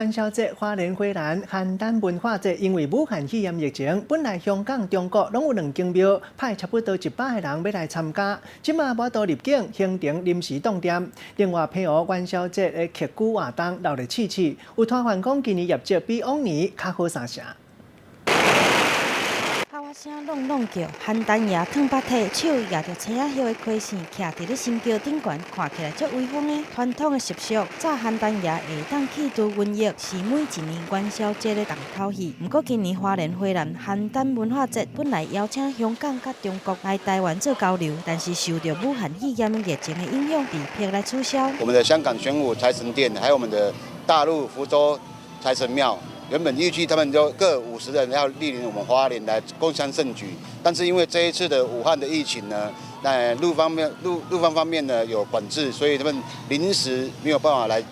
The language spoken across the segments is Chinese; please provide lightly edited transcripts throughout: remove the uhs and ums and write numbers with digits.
元宵节、花莲花篮、邯郸文化节，因为武汉肺炎疫情，本来香港、中国拢有2间庙派差不多100个人要来参加，即马无都入境，形成临时冻点。另外，配合元宵节的客居活动闹热气气，有传闻讲今年业绩比往年较好3成。 炮声隆隆叫，邯郸爷烫把体，手拿着青仔叶的花线，徛伫咧新桥顶悬，看起来足威风的。传统的习俗，早邯郸爷会当去除瘟疫，是每一年元宵节的重头戏。不过今年花莲花篮邯郸文化节本来邀请香港甲中国来台湾做交流，但是受到武汉肺炎疫情的影响，被迫来取消。我们的香港玄武财神殿，还有我们的大陆福州财神庙。 原本预计他们就各50人要莅临我们花莲来共襄盛举，但是因为这一次的武汉的疫情呢，陆方方面呢有管制，所以他们临时没有办法来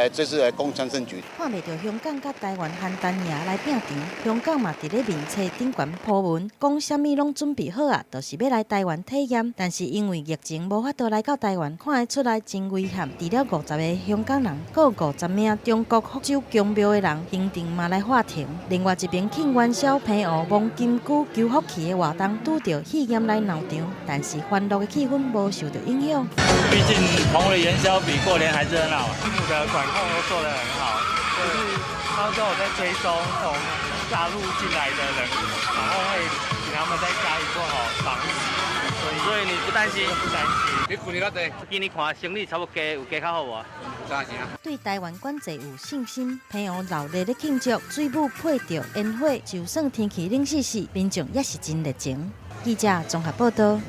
这次来共襄盛举。看袂到香港甲台湾邯郸爷来拼场，香港嘛伫咧面册顶悬铺文，讲啥物拢准备好啊，就是要来台湾体验。但是因为疫情无法度来到台湾，看得出来真危险。除了50个香港人，还有50名中国福州供庙的人，行程嘛来划停。另外一边庆元宵、平湖、望金龟、求福气的活动，拄到肺炎来闹场，但是欢乐的气氛无受到影响。毕竟澎湖的元宵比过年还热闹，政府的管控都做得很好，就是到时候我在追踪从大陆进来的人，然后会请他们再加以做好防疫，所以你不担心？不担心。你去年较济？今年看生意差不多有加较好无？3成。对台湾管制有信心，平湖热烈的庆祝，水母配着烟火，就算天气冷死死，民众也是真热情。记者综合报道。